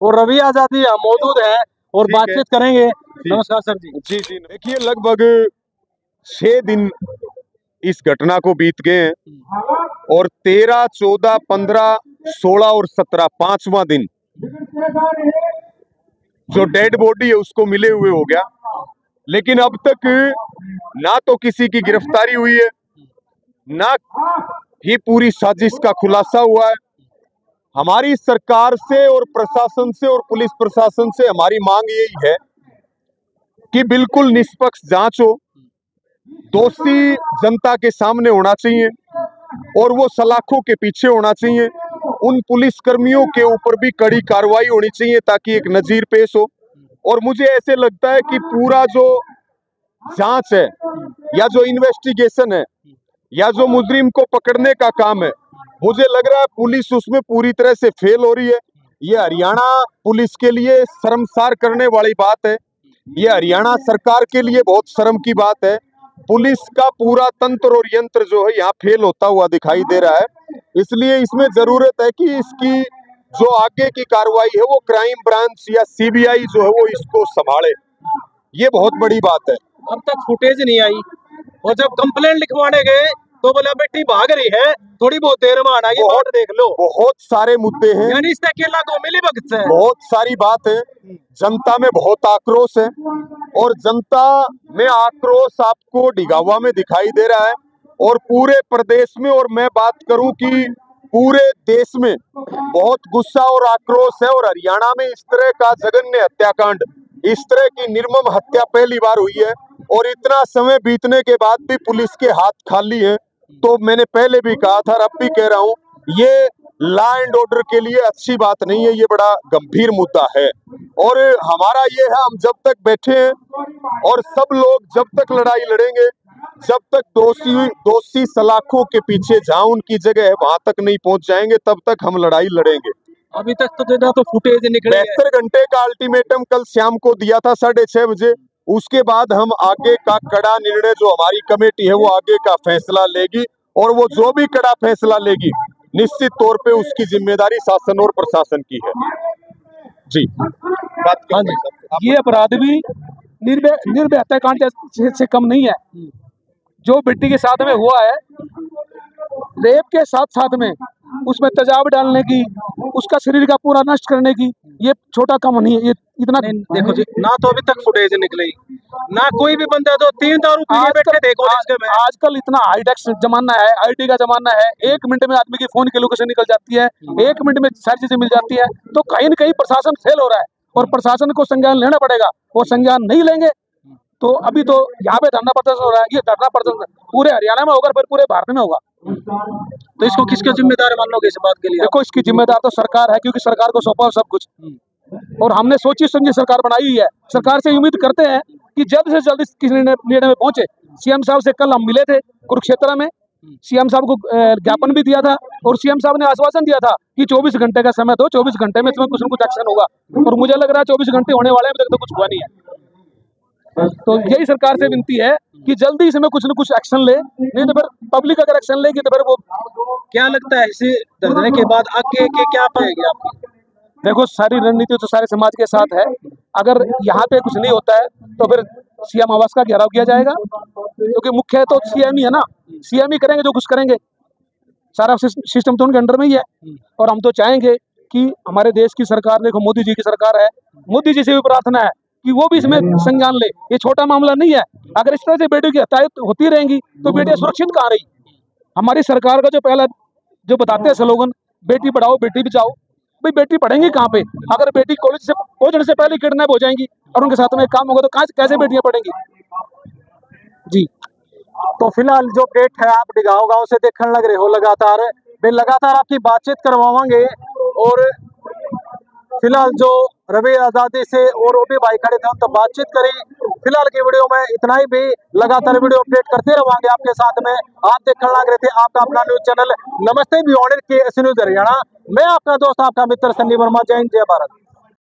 और रवि आजादी यहाँ मौजूद है और बातचीत करेंगे। नमस्कार सर जी। जी जी, देखिए लगभग 6 दिन इस घटना को बीत गए हैं और 13, 14, 15, 16 और 17 5वां दिन जो डेड बॉडी है उसको मिले हुए हो गया। लेकिन अब तक ना तो किसी की गिरफ्तारी हुई है, ना ही पूरी साजिश का खुलासा हुआ है। हमारी सरकार से और प्रशासन से और पुलिस प्रशासन से हमारी मांग यही है कि बिल्कुल निष्पक्ष जांच हो, दोषी जनता के सामने होना चाहिए और वो सलाखों के पीछे होना चाहिए। उन पुलिस कर्मियों के ऊपर भी कड़ी कार्रवाई होनी चाहिए ताकि एक नजीर पेश हो। और मुझे ऐसे लगता है कि पूरा जो जांच है या जो इन्वेस्टिगेशन है या जो मुजरिम को पकड़ने का काम है, मुझे लग रहा है पुलिस उसमें पूरी तरह से फेल हो रही है। ये हरियाणा पुलिस के लिए शर्मसार करने वाली बात है। ये हरियाणा सरकार के लिए बहुत शर्म की बात है। पुलिस का पूरा तंत्र और यंत्र जो है यहाँ फेल होता हुआ दिखाई दे रहा है। इसलिए इसमें जरूरत है कि इसकी जो आगे की कार्रवाई है वो क्राइम ब्रांच या सीबीआई जो है वो इसको संभाले। ये बहुत बड़ी बात है। अब तक फुटेज नहीं आई और जब कंप्लेंट लिखवाने गए तो बोला बेटी भाग रही है, थोड़ी बहुत देर में आना, ये बात देख लो। बहुत सारे मुद्दे हैं, यानी इससे अकेला को मिली भगत से बहुत सारी बात है। जनता में बहुत आक्रोश है और जनता में आक्रोश आपको डिगावा में दिखाई दे रहा है और पूरे प्रदेश में, और मैं बात करूं कि पूरे देश में बहुत गुस्सा और आक्रोश है। और हरियाणा में इस तरह का जघन्य हत्याकांड, इस तरह की निर्मम हत्या पहली बार हुई है और इतना समय बीतने के बाद भी पुलिस के हाथ खाली हैं। तो मैंने पहले भी कहा था और अब भी कह रहा हूं, ये लॉ एंड ऑर्डर के लिए अच्छी बात नहीं है, ये बड़ा गंभीर मुद्दा है। और हमारा ये है, हम जब तक बैठे हैं और सब लोग जब तक लड़ाई लड़ेंगे, जब तक दोषी सलाखों के पीछे जहां उनकी जगह है वहां तक नहीं पहुंच जाएंगे, तब तक हम लड़ाई लड़ेंगे। अभी तक तो देना तो फुटेज निकले 72 घंटे का अल्टीमेटम कल शाम को दिया था 6:30 बजे। उसके बाद हम आगे का कड़ा निर्णय, जो हमारी कमेटी है वो आगे का फैसला लेगी और वो जो भी कड़ा फैसला लेगी निश्चित तौर पे उसकी जिम्मेदारी शासन और प्रशासन की है। जी, हाँ जी। ये अपराध भी निर्भया हत्याकांड से कम नहीं है। जो बेटी के साथ में हुआ है, रेप के साथ साथ में उसमें तेजाब डालने की, उसका शरीर का पूरा नष्ट करने की, ये छोटा काम नहीं है। ये इतना देखो जी, ना तो अभी तक फुटेज निकली, ना कोई भी बंदा जो 3 दारू पी के बैठे थे कॉलेज में। आजकल इतना हाईटेक जमाना है, आईटी का जमाना है, 1 मिनट में आदमी की फोन की लोकेशन निकल जाती है, 1 मिनट में सारी चीजें मिल जाती है। तो कहीं न कहीं प्रशासन फेल हो रहा है और प्रशासन को संज्ञान लेना पड़ेगा। वो संज्ञान नहीं लेंगे तो अभी तो यहाँ पे धरना प्रदर्शन हो रहा है, ये धरना प्रदर्शन पूरे हरियाणा में होगा, फिर पूरे भारत में होगा। तो इसको किसके जिम्मेदार मान लोगे इस बात के लिए? देखो, इसकी जिम्मेदार तो सरकार है, क्योंकि सरकार को सौंपा सब कुछ और हमने सोची समझी सरकार बनाई हुई है। सरकार से उम्मीद करते हैं कि जल्द से जल्द किसी निर्णय में पहुंचे। सीएम साहब से कल हम मिले थे कुरुक्षेत्र में, सीएम साहब को ज्ञापन भी दिया था और सीएम साहब ने आश्वासन दिया था कि 24 घंटे का समय दो, 24 घंटे में इसमें कुछ न कुछ एक्शन होगा। और मुझे लग रहा है 24 घंटे होने वाले हैं, अभी तक तो कुछ हुआ नहीं है। तो यही सरकार से विनती है कि जल्दी इसमें कुछ न कुछ एक्शन ले, नहीं तो फिर पब्लिक अगर एक्शन लेगी तो फिर वो क्या लगता है इसे धरने के बाद आगे के क्या पाएगी आपकी? देखो, सारी रणनीति तो सारे समाज के साथ है। अगर यहाँ पे कुछ नहीं होता है तो फिर सीएम आवास का घेराव किया जाएगा, क्योंकि मुख्य तो सीएम ही है ना, सीएम ही करेंगे जो कुछ करेंगे। सारा सिस्टम तो उनके अंडर में ही है और हम तो चाहेंगे कि हमारे देश की सरकार, देखो मोदी जी की सरकार है, मोदी जी से भी प्रार्थना है कि वो भी इसमें संज्ञान ले। ये छोटा मामला नहीं है। अगर इस तरह से बेटियों की हत्याएं होती रहेंगी तो बेटियां सुरक्षित कहाँ रही? हमारी सरकार का जो पहला जो बताते हैं स्लोगन, बेटी पढ़ाओ बेटी बचाओ, भाई बेटी पढ़ेंगी कहाँ पे? अगर बेटी कॉलेज से पहुंचने से पहले किडनैप हो जाएंगी और उनके साथ में काम होगा तो कैसे बेटियां पढ़ेंगी? जी, तो फिलहाल जो अपडेट है आप डिगांव गांव से देखने लग रहे हो, लगातार आपकी बातचीत करवाएंगे। और फिलहाल जो रवि आजादी से और ओबी भाई खड़े थे उन तो बातचीत करी। फिलहाल की वीडियो में इतना ही, भी लगातार वीडियो अपडेट करते रहेंगे आपके साथ में। आप देखने लग रहे थे आपका अपना न्यूज चैनल नमस्ते न्यूज हरियाणा। मैं आपका दोस्त, आपका मित्र सन्नी वर्मा। जय हिंद, जय भारत।